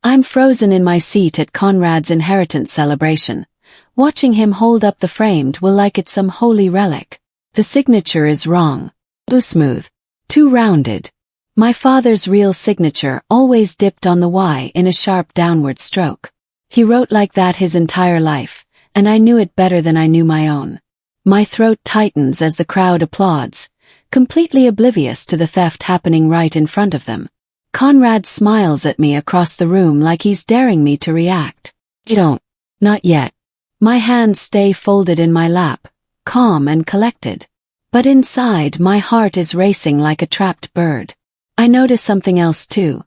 I'm frozen in my seat at Conrad's inheritance celebration. Watching him hold up the framed will like it's some holy relic. The signature is wrong. Too smooth. Too rounded. My father's real signature always dipped on the Y in a sharp downward stroke. He wrote like that his entire life, and I knew it better than I knew my own. My throat tightens as the crowd applauds, completely oblivious to the theft happening right in front of them. Conrad smiles at me across the room like he's daring me to react. You don't. Not yet. My hands stay folded in my lap, calm and collected. But inside, my heart is racing like a trapped bird. I notice something else too.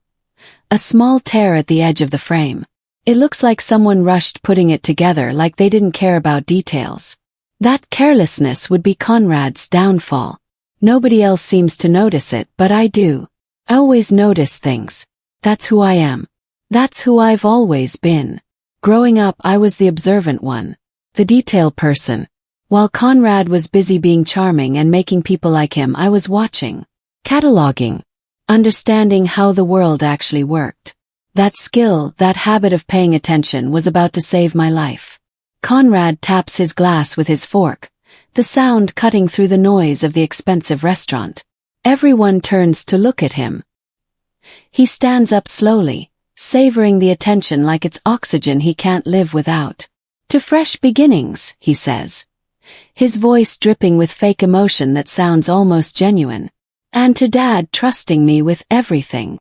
A small tear at the edge of the frame. It looks like someone rushed putting it together like they didn't care about details. That carelessness would be Conrad's downfall. Nobody else seems to notice it, but I do. I always notice things. That's who I am. That's who I've always been. Growing up, I was the observant one. The detail person. While Conrad was busy being charming and making people like him, I was watching. Cataloging. Understanding how the world actually worked. That skill, that habit of paying attention was about to save my life. Conrad taps his glass with his fork, the sound cutting through the noise of the expensive restaurant. Everyone turns to look at him. He stands up slowly, savoring the attention like it's oxygen he can't live without. To fresh beginnings, he says. His voice dripping with fake emotion that sounds almost genuine. And to Dad trusting me with everything.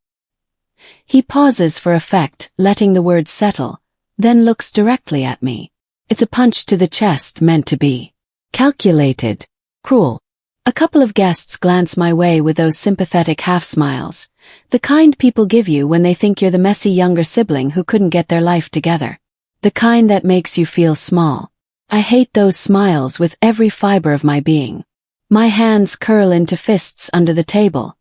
He pauses for effect, letting the words settle, then looks directly at me. It's a punch to the chest meant to be. Calculated. Cruel. A couple of guests glance my way with those sympathetic half-smiles, the kind people give you when they think you're the messy younger sibling who couldn't get their life together. The kind that makes you feel small. I hate those smiles with every fiber of my being. My hands curl into fists under the table,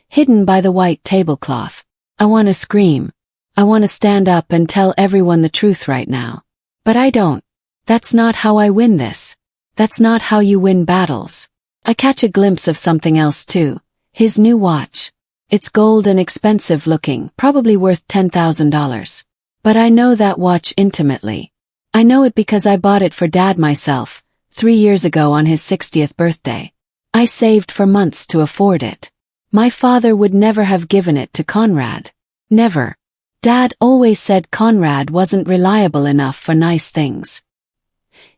hidden by the white tablecloth. I want to scream. I want to stand up and tell everyone the truth right now. But I don't. That's not how I win this. That's not how you win battles. I catch a glimpse of something else too. His new watch. It's gold and expensive looking, probably worth $10,000. But I know that watch intimately. I know it because I bought it for Dad myself, 3 years ago on his 60th birthday. I saved for months to afford it. My father would never have given it to Conrad. Never. Dad always said Conrad wasn't reliable enough for nice things.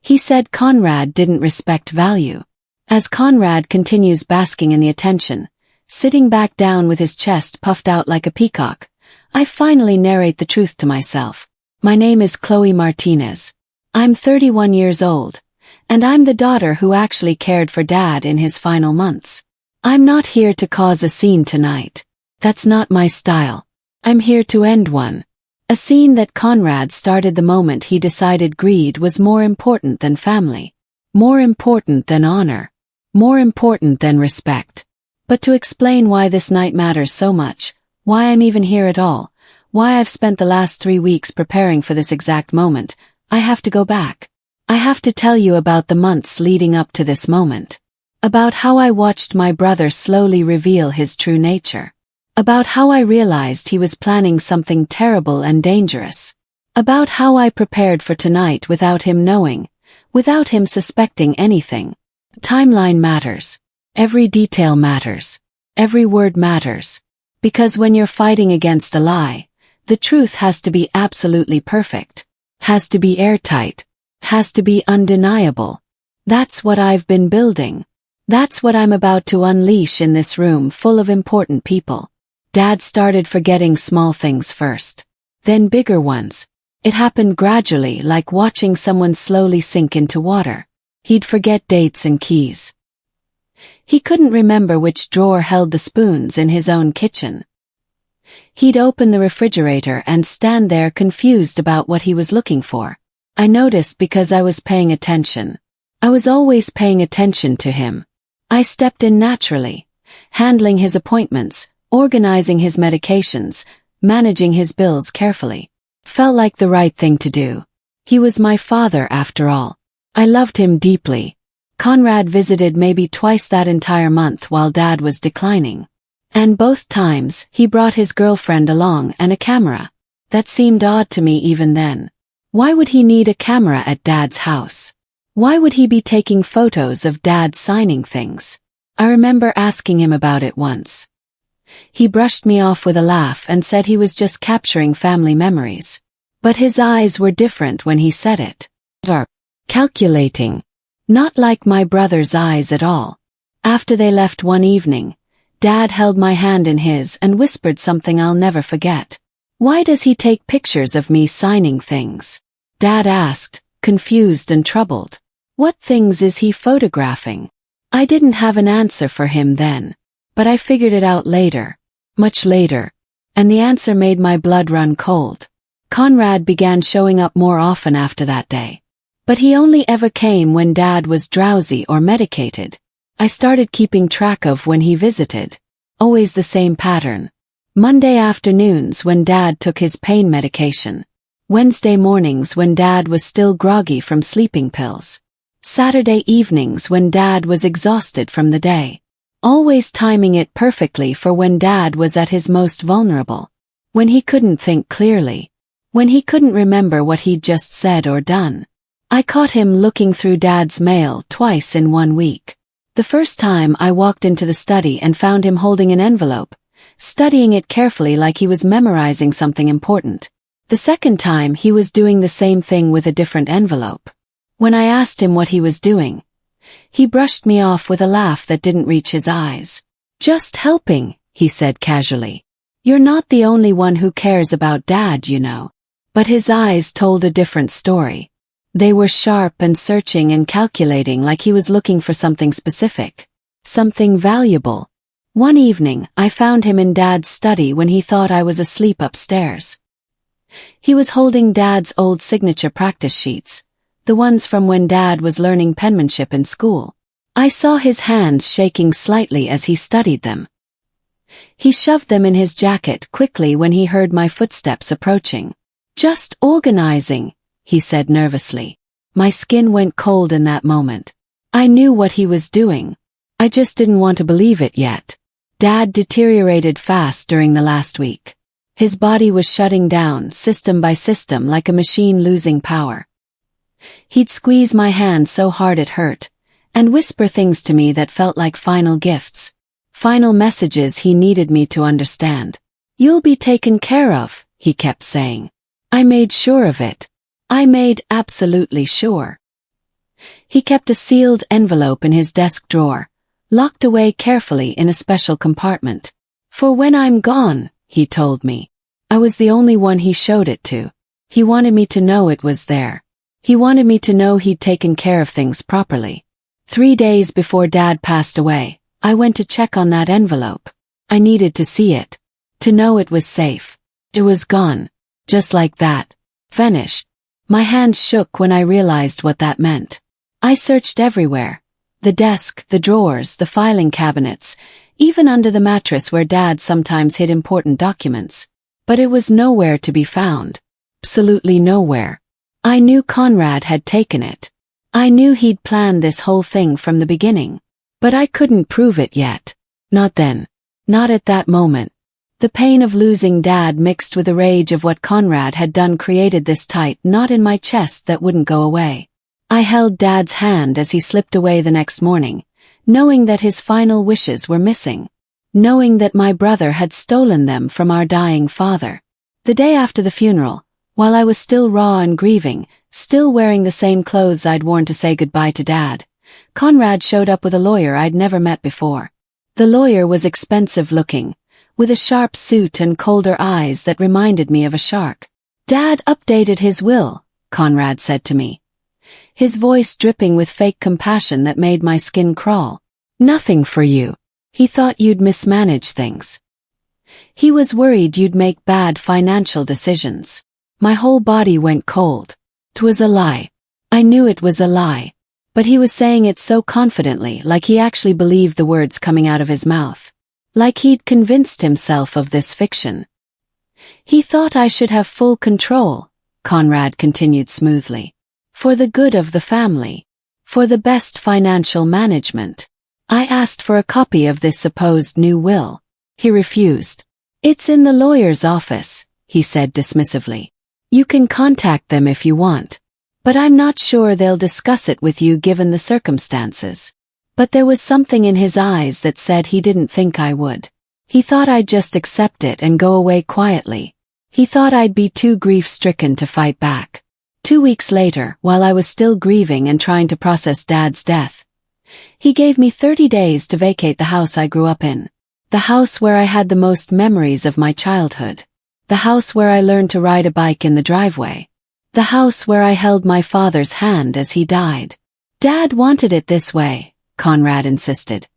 He said Conrad didn't respect value. As Conrad continues basking in the attention, sitting back down with his chest puffed out like a peacock, I finally narrate the truth to myself. My name is Chloe Martinez. I'm 31 years old, and I'm the daughter who actually cared for Dad in his final months. I'm not here to cause a scene tonight. That's not my style. I'm here to end one. A scene that Conrad started the moment he decided greed was more important than family. More important than honor. More important than respect. But to explain why this night matters so much, why I'm even here at all, why I've spent the last 3 weeks preparing for this exact moment, I have to go back. I have to tell you about the months leading up to this moment. About how I watched my brother slowly reveal his true nature. About how I realized he was planning something terrible and dangerous. About how I prepared for tonight without him knowing, without him suspecting anything. Timeline matters. Every detail matters. Every word matters. Because when you're fighting against a lie, the truth has to be absolutely perfect. Has to be airtight. Has to be undeniable. That's what I've been building. That's what I'm about to unleash in this room full of important people. Dad started forgetting small things first. Then bigger ones. It happened gradually, like watching someone slowly sink into water. He'd forget dates and keys. He couldn't remember which drawer held the spoons in his own kitchen. He'd open the refrigerator and stand there confused about what he was looking for. I noticed because I was paying attention. I was always paying attention to him. I stepped in naturally, handling his appointments, organizing his medications, managing his bills carefully. Felt like the right thing to do. He was my father after all. I loved him deeply. Conrad visited maybe twice that entire month while Dad was declining. And both times, he brought his girlfriend along and a camera. That seemed odd to me even then. Why would he need a camera at Dad's house? Why would he be taking photos of Dad signing things? I remember asking him about it once. He brushed me off with a laugh and said he was just capturing family memories. But his eyes were different when he said it. Calculating. Not like my brother's eyes at all. After they left one evening, Dad held my hand in his and whispered something I'll never forget. "Why does he take pictures of me signing things?" Dad asked, confused and troubled. What things is he photographing? I didn't have an answer for him then, but I figured it out later, much later, and the answer made my blood run cold. Conrad began showing up more often after that day. But he only ever came when Dad was drowsy or medicated. I started keeping track of when he visited. Always the same pattern. Monday afternoons when Dad took his pain medication. Wednesday mornings when Dad was still groggy from sleeping pills. Saturday evenings when Dad was exhausted from the day. Always timing it perfectly for when Dad was at his most vulnerable. When he couldn't think clearly. When he couldn't remember what he'd just said or done. I caught him looking through Dad's mail twice in 1 week. The first time I walked into the study and found him holding an envelope, studying it carefully like he was memorizing something important. The second time he was doing the same thing with a different envelope. When I asked him what he was doing, he brushed me off with a laugh that didn't reach his eyes. "Just helping," he said casually. "You're not the only one who cares about Dad, you know." But his eyes told a different story. They were sharp and searching and calculating like he was looking for something specific. Something valuable. One evening, I found him in Dad's study when he thought I was asleep upstairs. He was holding Dad's old signature practice sheets, the ones from when Dad was learning penmanship in school. I saw his hands shaking slightly as he studied them. He shoved them in his jacket quickly when he heard my footsteps approaching. "Just organizing," he said nervously. My skin went cold in that moment. I knew what he was doing. I just didn't want to believe it yet. Dad deteriorated fast during the last week. His body was shutting down, system by system, like a machine losing power. He'd squeeze my hand so hard it hurt, and whisper things to me that felt like final gifts. Final messages he needed me to understand. "You'll be taken care of," he kept saying. I made sure of it. I made absolutely sure. He kept a sealed envelope in his desk drawer, locked away carefully in a special compartment. "For when I'm gone," he told me. I was the only one he showed it to. He wanted me to know it was there. He wanted me to know he'd taken care of things properly. 3 days before Dad passed away, I went to check on that envelope. I needed to see it. To know it was safe. It was gone. Just like that. Vanished. My hands shook when I realized what that meant. I searched everywhere. The desk, the drawers, the filing cabinets, even under the mattress where Dad sometimes hid important documents. But it was nowhere to be found. Absolutely nowhere. I knew Conrad had taken it. I knew he'd planned this whole thing from the beginning. But I couldn't prove it yet. Not then. Not at that moment. The pain of losing Dad mixed with the rage of what Conrad had done created this tight knot in my chest that wouldn't go away. I held Dad's hand as he slipped away the next morning, knowing that his final wishes were missing. Knowing that my brother had stolen them from our dying father. The day after the funeral, while I was still raw and grieving, still wearing the same clothes I'd worn to say goodbye to Dad, Conrad showed up with a lawyer I'd never met before. The lawyer was expensive looking, with a sharp suit and colder eyes that reminded me of a shark. "Dad updated his will," Conrad said to me. His voice dripping with fake compassion that made my skin crawl. "Nothing for you. He thought you'd mismanage things. He was worried you'd make bad financial decisions." My whole body went cold. It was a lie. I knew it was a lie. But he was saying it so confidently, like he actually believed the words coming out of his mouth. Like he'd convinced himself of this fiction. "He thought I should have full control," Conrad continued smoothly. "For the good of the family. For the best financial management. I asked for a copy of this supposed new will. He refused. 'It's in the lawyer's office,' he said dismissively. You can contact them if you want. But I'm not sure they'll discuss it with you given the circumstances. But there was something in his eyes that said he didn't think I would. He thought I'd just accept it and go away quietly. He thought I'd be too grief-stricken to fight back. 2 weeks later, while I was still grieving and trying to process Dad's death, he gave me 30 days to vacate the house I grew up in. The house where I had the most memories of my childhood. The house where I learned to ride a bike in the driveway. The house where I held my father's hand as he died. Dad wanted it this way, Conrad insisted,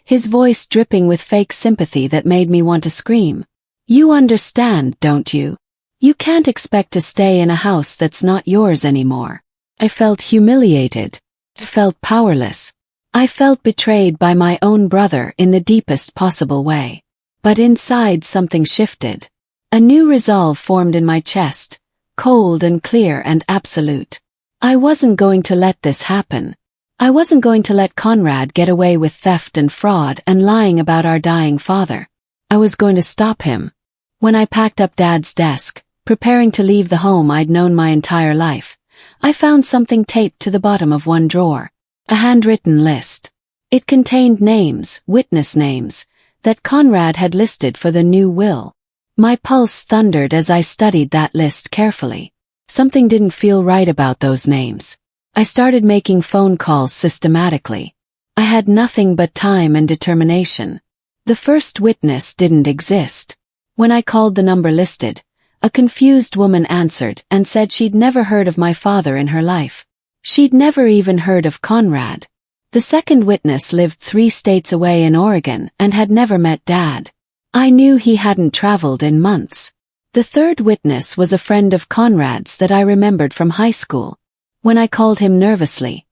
his voice dripping with fake sympathy that made me want to scream. You understand, don't you? You can't expect to stay in a house that's not yours anymore. I felt humiliated. I felt powerless. I felt betrayed by my own brother in the deepest possible way. But inside something shifted. A new resolve formed in my chest, cold and clear and absolute. I wasn't going to let this happen. I wasn't going to let Conrad get away with theft and fraud and lying about our dying father. I was going to stop him. When I packed up Dad's desk, preparing to leave the home I'd known my entire life, I found something taped to the bottom of one drawer. A handwritten list. It contained names, witness names, that Conrad had listed for the new will. My pulse thundered as I studied that list carefully. Something didn't feel right about those names. I started making phone calls systematically. I had nothing but time and determination. The first witness didn't exist. When I called the number listed, a confused woman answered and said she'd never heard of my father in her life. She'd never even heard of Conrad. The second witness lived 3 states away in Oregon and had never met Dad. I knew he hadn't traveled in months. The third witness was a friend of Conrad's that I remembered from high school. When I called him nervously,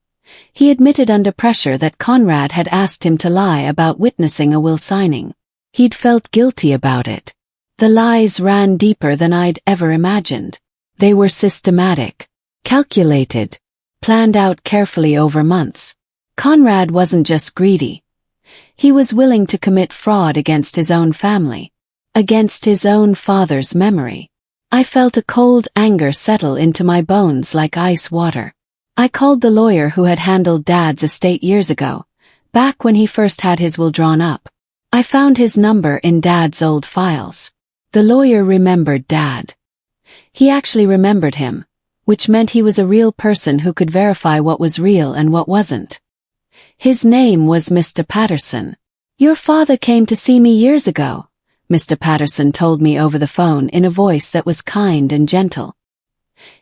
he admitted under pressure that Conrad had asked him to lie about witnessing a will signing. He'd felt guilty about it. The lies ran deeper than I'd ever imagined. They were systematic, calculated, planned out carefully over months. Conrad wasn't just greedy. He was willing to commit fraud against his own family, against his own father's memory. I felt a cold anger settle into my bones like ice water. I called the lawyer who had handled Dad's estate years ago, back when he first had his will drawn up. I found his number in Dad's old files. The lawyer remembered Dad. He actually remembered him, which meant he was a real person who could verify what was real and what wasn't. His name was Mr. Patterson. Your father came to see me years ago, Mr. Patterson told me over the phone in a voice that was kind and gentle.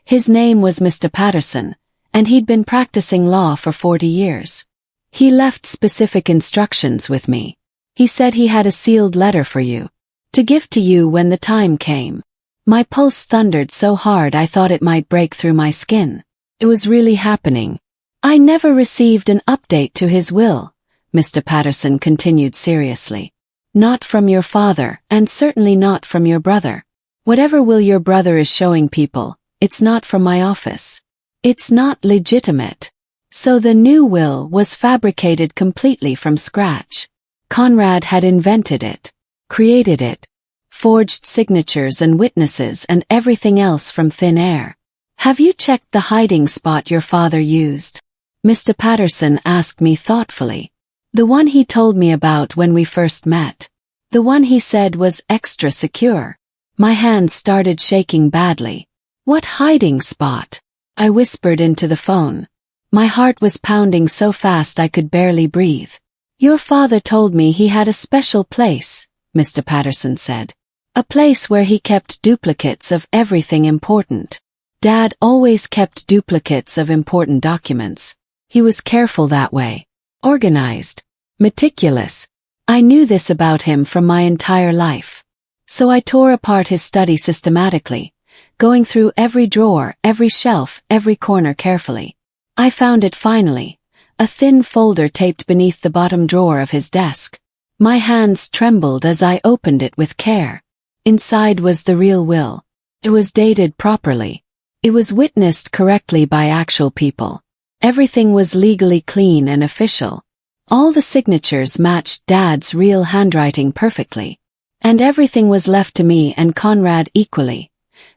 His name was Mr. Patterson, and he'd been practicing law for 40 years. He left specific instructions with me. He said he had a sealed letter for you, to give to you when the time came. My pulse thundered so hard I thought it might break through my skin. It was really happening. I never received an update to his will, Mr. Patterson continued seriously. Not from your father, and certainly not from your brother. Whatever will your brother is showing people, it's not from my office. It's not legitimate. So the new will was fabricated completely from scratch. Conrad had invented it, created it, forged signatures and witnesses and everything else from thin air. Have you checked the hiding spot your father used? Mr. Patterson asked me thoughtfully. The one he told me about when we first met. The one he said was extra secure. My hands started shaking badly. What hiding spot? I whispered into the phone. My heart was pounding so fast I could barely breathe. Your father told me he had a special place, Mr. Patterson said. A place where he kept duplicates of everything important. Dad always kept duplicates of important documents. He was careful that way. Organized. Meticulous. I knew this about him from my entire life. So I tore apart his study systematically, going through every drawer, every shelf, every corner carefully. I found it finally. A thin folder taped beneath the bottom drawer of his desk. My hands trembled as I opened it with care. Inside was the real will. It was dated properly. It was witnessed correctly by actual people. Everything was legally clean and official. All the signatures matched Dad's real handwriting perfectly. And everything was left to me and Conrad equally,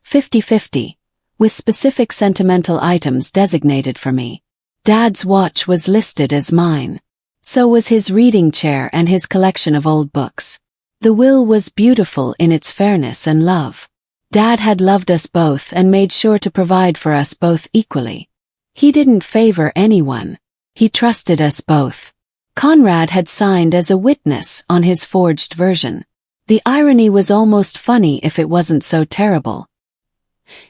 50-50, with specific sentimental items designated for me. Dad's watch was listed as mine. So was his reading chair and his collection of old books. The will was beautiful in its fairness and love. Dad had loved us both and made sure to provide for us both equally. He didn't favor anyone. He trusted us both. Conrad had signed as a witness on his forged version. The irony was almost funny if it wasn't so terrible.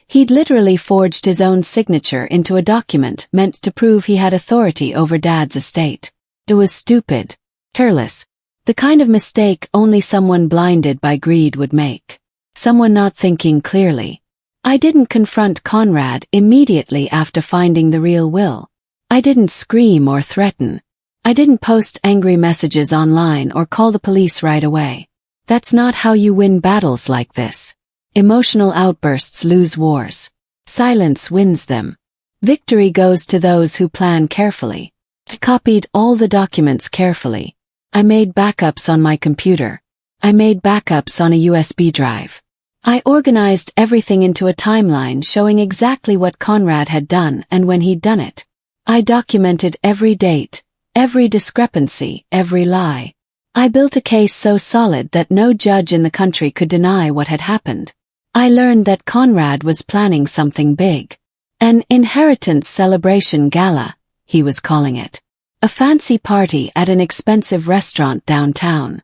He'd literally forged his own signature into a document meant to prove he had authority over Dad's estate. It was stupid, careless, the kind of mistake only someone blinded by greed would make. Someone not thinking clearly. I didn't confront Conrad immediately after finding the real will. I didn't scream or threaten. I didn't post angry messages online or call the police right away. That's not how you win battles like this. Emotional outbursts lose wars. Silence wins them. Victory goes to those who plan carefully. I copied all the documents carefully. I made backups on my computer. I made backups on a USB drive. I organized everything into a timeline showing exactly what Conrad had done and when he'd done it. I documented every date, every discrepancy, every lie. I built a case so solid that no judge in the country could deny what had happened. I learned that Conrad was planning something big. An inheritance celebration gala, he was calling it. A fancy party at an expensive restaurant downtown.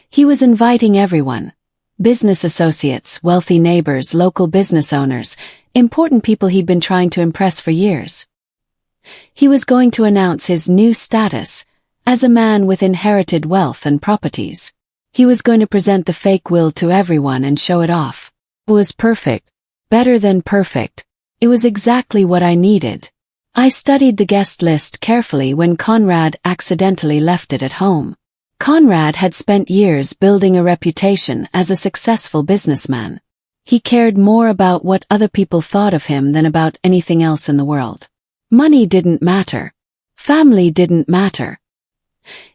He was inviting everyone. Business associates, wealthy neighbors, local business owners, important people he'd been trying to impress for years. He was going to announce his new status as a man with inherited wealth and properties. He was going to present the fake will to everyone and show it off. It was perfect. Better than perfect. It was exactly what I needed. I studied the guest list carefully when Conrad accidentally left it at home. Conrad had spent years building a reputation as a successful businessman. He cared more about what other people thought of him than about anything else in the world. Money didn't matter. Family didn't matter.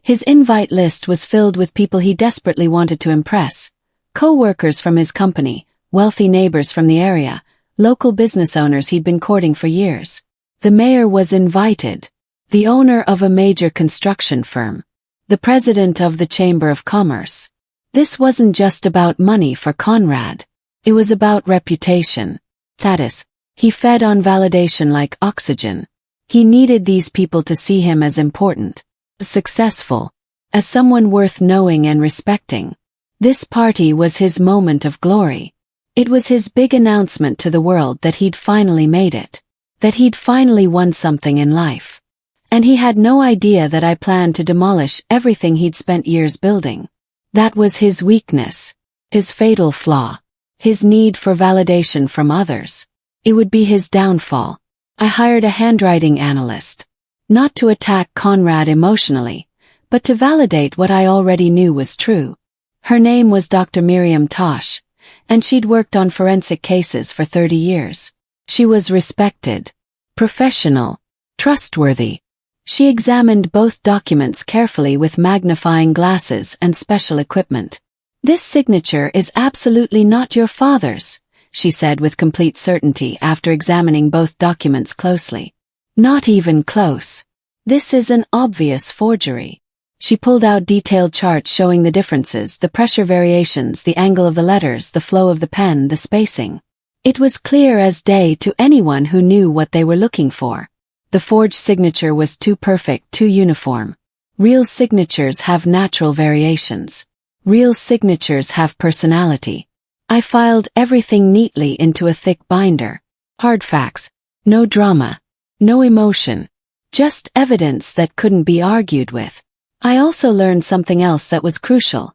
His invite list was filled with people he desperately wanted to impress. Co-workers from his company, wealthy neighbors from the area, local business owners he'd been courting for years. The mayor was invited. The owner of a major construction firm. The president of the Chamber of Commerce. This wasn't just about money for Conrad. It was about reputation. Status. He fed on validation like oxygen. He needed these people to see him as important, successful, as someone worth knowing and respecting. This party was his moment of glory. It was his big announcement to the world that he'd finally made it. That he'd finally won something in life. And he had no idea that I planned to demolish everything he'd spent years building. That was his weakness. His fatal flaw. His need for validation from others. It would be his downfall. I hired a handwriting analyst. Not to attack Conrad emotionally, but to validate what I already knew was true. Her name was Dr. Miriam Tosh, and she'd worked on forensic cases for 30 years. She was respected, professional, trustworthy. She examined both documents carefully with magnifying glasses and special equipment. "This signature is absolutely not your father's," she said with complete certainty after examining both documents closely. "Not even close. This is an obvious forgery." She pulled out detailed charts showing the differences, the pressure variations, the angle of the letters, the flow of the pen, the spacing. It was clear as day to anyone who knew what they were looking for. The forged signature was too perfect, too uniform. Real signatures have natural variations. Real signatures have personality. I filed everything neatly into a thick binder. Hard facts. No drama. No emotion. Just evidence that couldn't be argued with. I also learned something else that was crucial.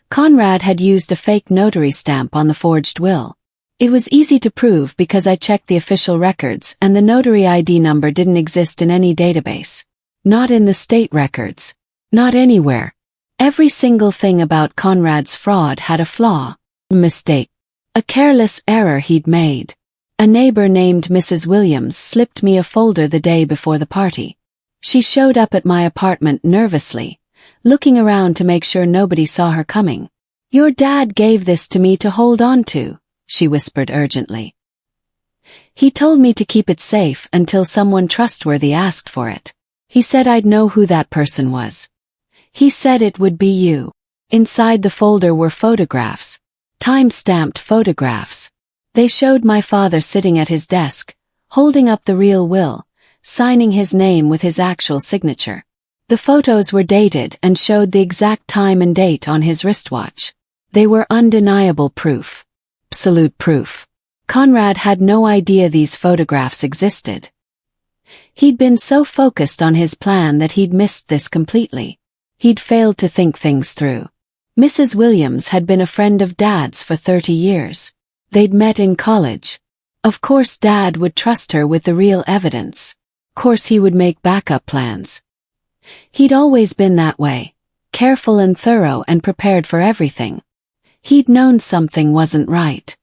Conrad had used a fake notary stamp on the forged will. It was easy to prove because I checked the official records and the notary ID number didn't exist in any database. Not in the state records. Not anywhere. Every single thing about Conrad's fraud had a flaw. A mistake. A careless error he'd made. A neighbor named Mrs. Williams slipped me a folder the day before the party. She showed up at my apartment nervously, looking around to make sure nobody saw her coming. Your dad gave this to me to hold on to, she whispered urgently. He told me to keep it safe until someone trustworthy asked for it. He said I'd know who that person was. He said it would be you. Inside the folder were photographs. Time-stamped photographs. They showed my father sitting at his desk, holding up the real will, signing his name with his actual signature. The photos were dated and showed the exact time and date on his wristwatch. They were undeniable proof. Absolute proof. Conrad had no idea these photographs existed. He'd been so focused on his plan that he'd missed this completely. He'd failed to think things through. Mrs. Williams had been a friend of Dad's for 30 years. They'd met in college. Of course Dad would trust her with the real evidence. Of course he would make backup plans. He'd always been that way, careful and thorough and prepared for everything. He'd known something wasn't right.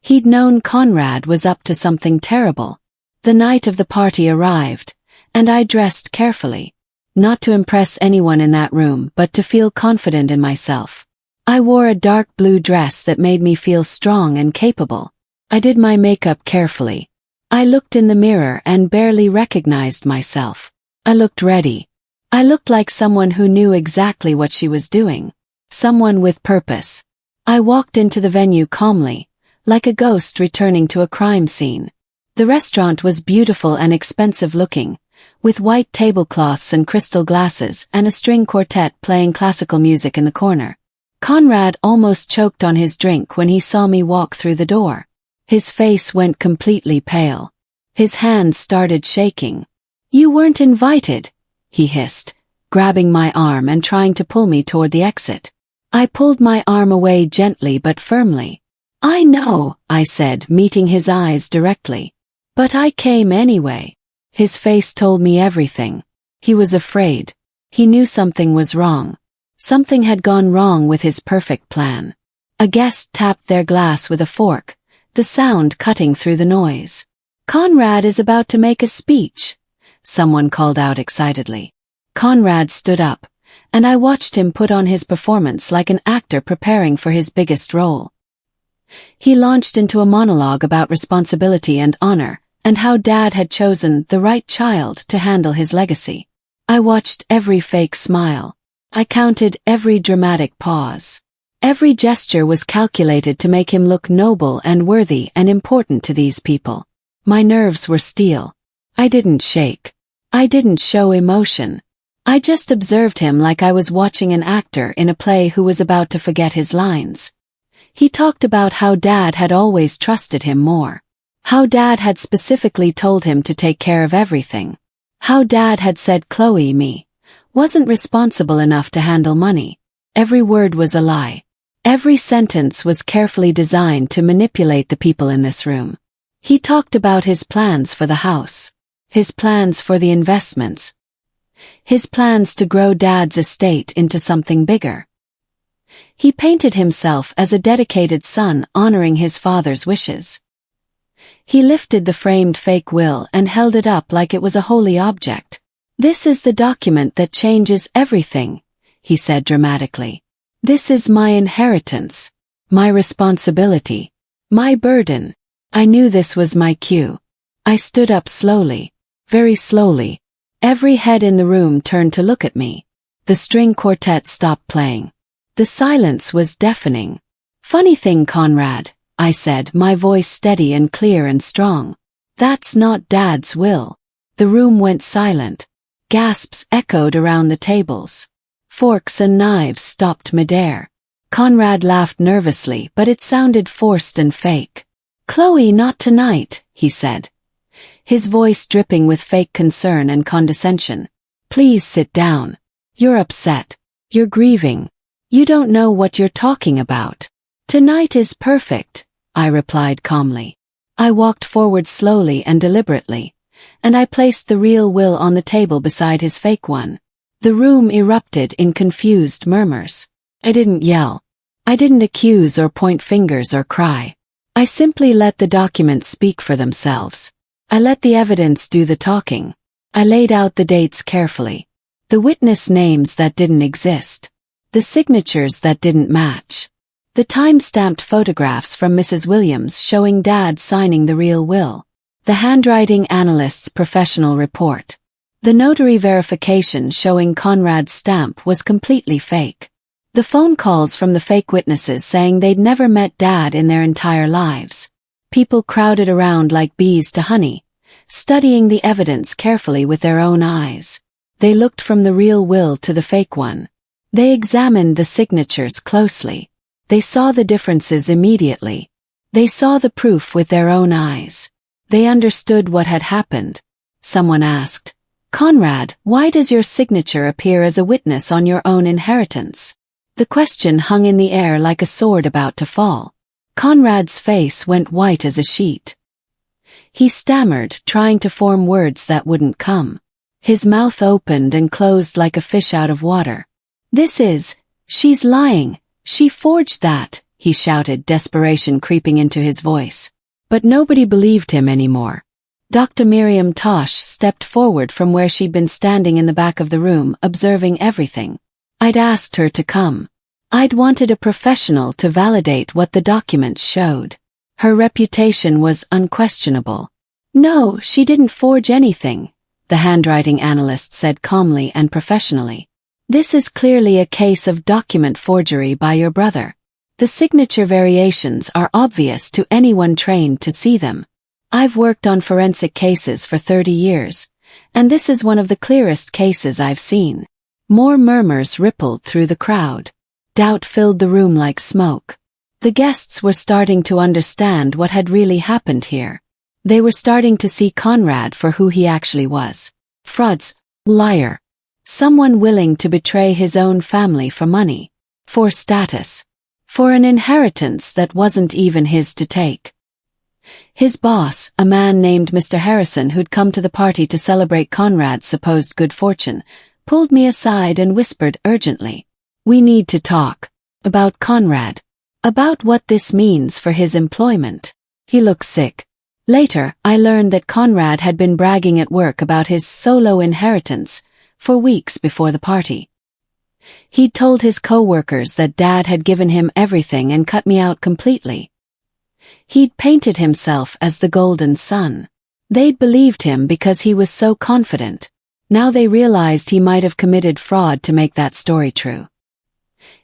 He'd known Conrad was up to something terrible. The night of the party arrived, and I dressed carefully. Not to impress anyone in that room, but to feel confident in myself. I wore a dark blue dress that made me feel strong and capable. I did my makeup carefully. I looked in the mirror and barely recognized myself. I looked ready. I looked like someone who knew exactly what she was doing. Someone with purpose. I walked into the venue calmly, like a ghost returning to a crime scene. The restaurant was beautiful and expensive looking, with white tablecloths and crystal glasses and a string quartet playing classical music in the corner. Conrad almost choked on his drink when he saw me walk through the door. His face went completely pale. His hands started shaking. You weren't invited, he hissed, grabbing my arm and trying to pull me toward the exit. I pulled my arm away gently but firmly. I know, I said, meeting his eyes directly. But I came anyway. His face told me everything. He was afraid. He knew something was wrong. Something had gone wrong with his perfect plan. A guest tapped their glass with a fork, the sound cutting through the noise. Conrad is about to make a speech, someone called out excitedly. Conrad stood up, and I watched him put on his performance like an actor preparing for his biggest role. He launched into a monologue about responsibility and honor, and how Dad had chosen the right child to handle his legacy. I watched every fake smile. I counted every dramatic pause. Every gesture was calculated to make him look noble and worthy and important to these people. My nerves were steel. I didn't shake. I didn't show emotion. I just observed him like I was watching an actor in a play who was about to forget his lines. He talked about how Dad had always trusted him more. How Dad had specifically told him to take care of everything. How Dad had said Chloe, me, wasn't responsible enough to handle money. Every word was a lie. Every sentence was carefully designed to manipulate the people in this room. He talked about his plans for the house. His plans for the investments. His plans to grow Dad's estate into something bigger. He painted himself as a dedicated son honoring his father's wishes. He lifted the framed fake will and held it up like it was a holy object. This is the document that changes everything, he said dramatically. This is my inheritance, my responsibility, my burden. I knew this was my cue. I stood up slowly, very slowly. Every head in the room turned to look at me. The string quartet stopped playing. The silence was deafening. Funny thing, Conrad, I said, my voice steady and clear and strong. That's not Dad's will. The room went silent. Gasps echoed around the tables. Forks and knives stopped midair. Conrad laughed nervously, but it sounded forced and fake. Chloe, not tonight, he said. His voice dripping with fake concern and condescension. Please sit down. You're upset. You're grieving. You don't know what you're talking about. Tonight is perfect, I replied calmly. I walked forward slowly and deliberately, and I placed the real will on the table beside his fake one. The room erupted in confused murmurs. I didn't yell. I didn't accuse or point fingers or cry. I simply let the documents speak for themselves. I let the evidence do the talking. I laid out the dates carefully. The witness names that didn't exist. The signatures that didn't match. The time-stamped photographs from Mrs. Williams showing Dad signing the real will. The handwriting analyst's professional report. The notary verification showing Conrad's stamp was completely fake. The phone calls from the fake witnesses saying they'd never met Dad in their entire lives. People crowded around like bees to honey, studying the evidence carefully with their own eyes. They looked from the real will to the fake one. They examined the signatures closely. They saw the differences immediately. They saw the proof with their own eyes. They understood what had happened. Someone asked, "Conrad, why does your signature appear as a witness on your own inheritance?" The question hung in the air like a sword about to fall. Conrad's face went white as a sheet. He stammered, trying to form words that wouldn't come. His mouth opened and closed like a fish out of water. She's lying. She forged that," he shouted, desperation creeping into his voice. But nobody believed him anymore. Dr. Miriam Tosh stepped forward from where she'd been standing in the back of the room, observing everything. I'd asked her to come. I'd wanted a professional to validate what the documents showed. Her reputation was unquestionable. "No, she didn't forge anything," the handwriting analyst said calmly and professionally. "This is clearly a case of document forgery by your brother. The signature variations are obvious to anyone trained to see them. I've worked on forensic cases for 30 years, and this is one of the clearest cases I've seen." More murmurs rippled through the crowd. Doubt filled the room like smoke. The guests were starting to understand what had really happened here. They were starting to see Conrad for who he actually was. Fraud's liar. Someone willing to betray his own family for money. For status. For an inheritance that wasn't even his to take. His boss, a man named Mr. Harrison who'd come to the party to celebrate Conrad's supposed good fortune, pulled me aside and whispered urgently, "We need to talk. About Conrad. About what this means for his employment." He looked sick. Later, I learned that Conrad had been bragging at work about his solo inheritance for weeks before the party. He'd told his co-workers that Dad had given him everything and cut me out completely. He'd painted himself as the golden son. They'd believed him because he was so confident. Now they realized he might have committed fraud to make that story true.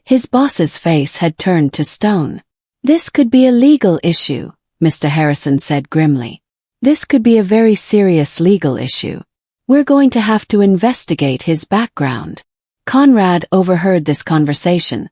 His boss's face had turned to stone. "This could be a legal issue," Mr. Harrison said grimly. "This could be a very serious legal issue. We're going to have to investigate his background." Conrad overheard this conversation,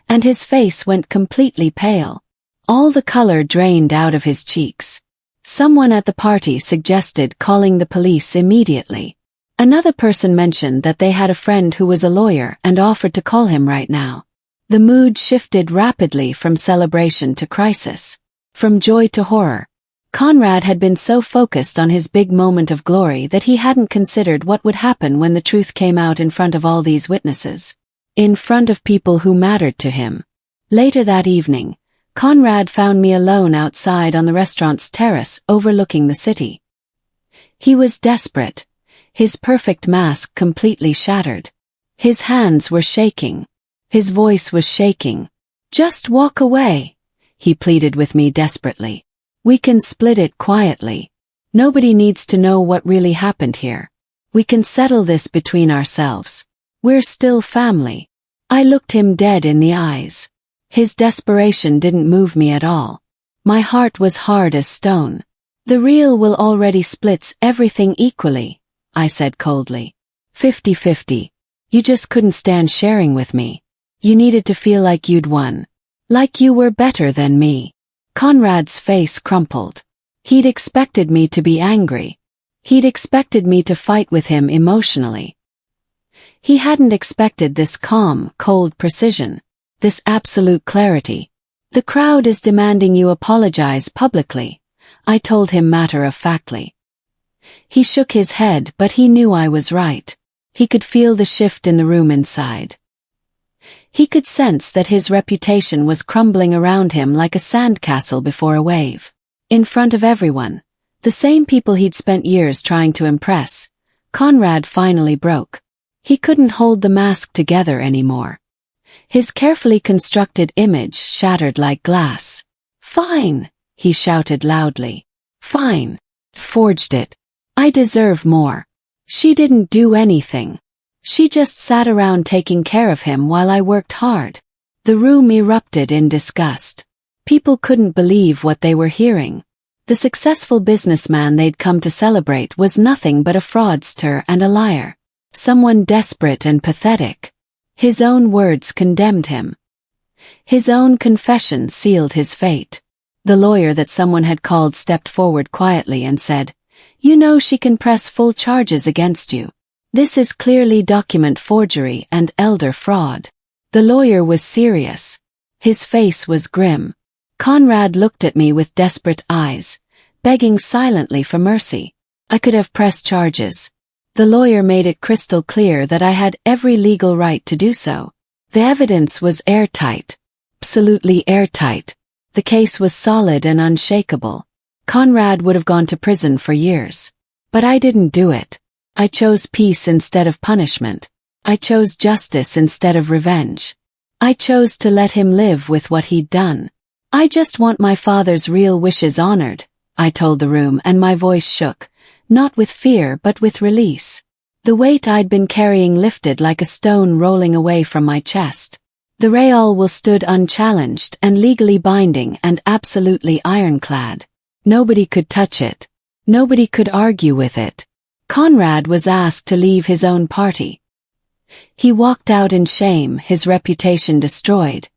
and his face went completely pale. All the color drained out of his cheeks. Someone at the party suggested calling the police immediately. Another person mentioned that they had a friend who was a lawyer and offered to call him right now. The mood shifted rapidly from celebration to crisis, from joy to horror. Conrad had been so focused on his big moment of glory that he hadn't considered what would happen when the truth came out in front of all these witnesses. In front of people who mattered to him. Later that evening, Conrad found me alone outside on the restaurant's terrace overlooking the city. He was desperate, his perfect mask completely shattered. His hands were shaking. His voice was shaking. "Just walk away," he pleaded with me desperately. "We can split it quietly. Nobody needs to know what really happened here. We can settle this between ourselves. We're still family." I looked him dead in the eyes. His desperation didn't move me at all. My heart was hard as stone. "The real will already splits everything equally," I said coldly. 50-50. You just couldn't stand sharing with me. You needed to feel like you'd won. Like you were better than me." Conrad's face crumpled. He'd expected me to be angry. He'd expected me to fight with him emotionally. He hadn't expected this calm, cold precision, this absolute clarity. "The crowd is demanding you apologize publicly," I told him matter-of-factly. He shook his head, but he knew I was right. He could feel the shift in the room inside. He could sense that his reputation was crumbling around him like a sandcastle before a wave. In front of everyone, the same people he'd spent years trying to impress, Conrad finally broke. He couldn't hold the mask together anymore. His carefully constructed image shattered like glass. "Fine," he shouted loudly. "Fine. Forged it. I deserve more. She didn't do anything. She just sat around taking care of him while I worked hard." The room erupted in disgust. People couldn't believe what they were hearing. The successful businessman they'd come to celebrate was nothing but a fraudster and a liar. Someone desperate and pathetic. His own words condemned him. His own confession sealed his fate. The lawyer that someone had called stepped forward quietly and said, "You know she can press full charges against you. This is clearly document forgery and elder fraud." The lawyer was serious. His face was grim. Conrad looked at me with desperate eyes, begging silently for mercy. I could have pressed charges. The lawyer made it crystal clear that I had every legal right to do so. The evidence was airtight. Absolutely airtight. The case was solid and unshakable. Conrad would have gone to prison for years. But I didn't do it. I chose peace instead of punishment. I chose justice instead of revenge. I chose to let him live with what he'd done. "I just want my father's real wishes honored," I told the room, and my voice shook, not with fear but with release. The weight I'd been carrying lifted like a stone rolling away from my chest. The betrayal will stood unchallenged and legally binding and absolutely ironclad. Nobody could touch it. Nobody could argue with it. Conrad was asked to leave his own party. He walked out in shame, his reputation destroyed,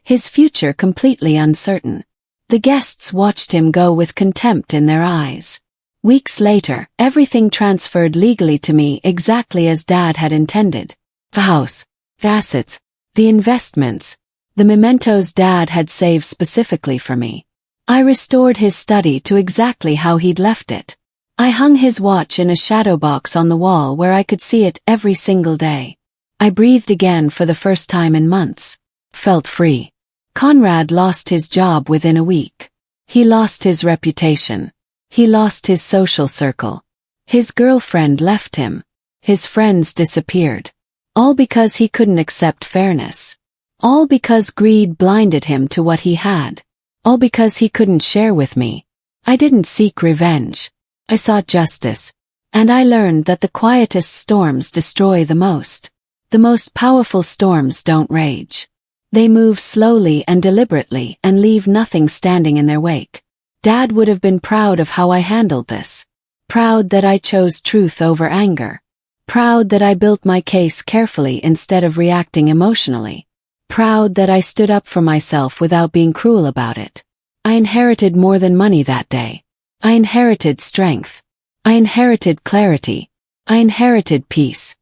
his future completely uncertain. The guests watched him go with contempt in their eyes. Weeks later, everything transferred legally to me exactly as Dad had intended. The house, the assets, the investments, the mementos Dad had saved specifically for me. I restored his study to exactly how he'd left it. I hung his watch in a shadow box on the wall where I could see it every single day. I breathed again for the first time in months. Felt free. Conrad lost his job within a week. He lost his reputation. He lost his social circle. His girlfriend left him. His friends disappeared. All because he couldn't accept fairness. All because greed blinded him to what he had. All because he couldn't share with me. I didn't seek revenge. I sought justice. And I learned that the quietest storms destroy the most. The most powerful storms don't rage. They move slowly and deliberately and leave nothing standing in their wake. Dad would have been proud of how I handled this. Proud that I chose truth over anger. Proud that I built my case carefully instead of reacting emotionally. Proud that I stood up for myself without being cruel about it. I inherited more than money that day. I inherited strength. I inherited clarity. I inherited peace.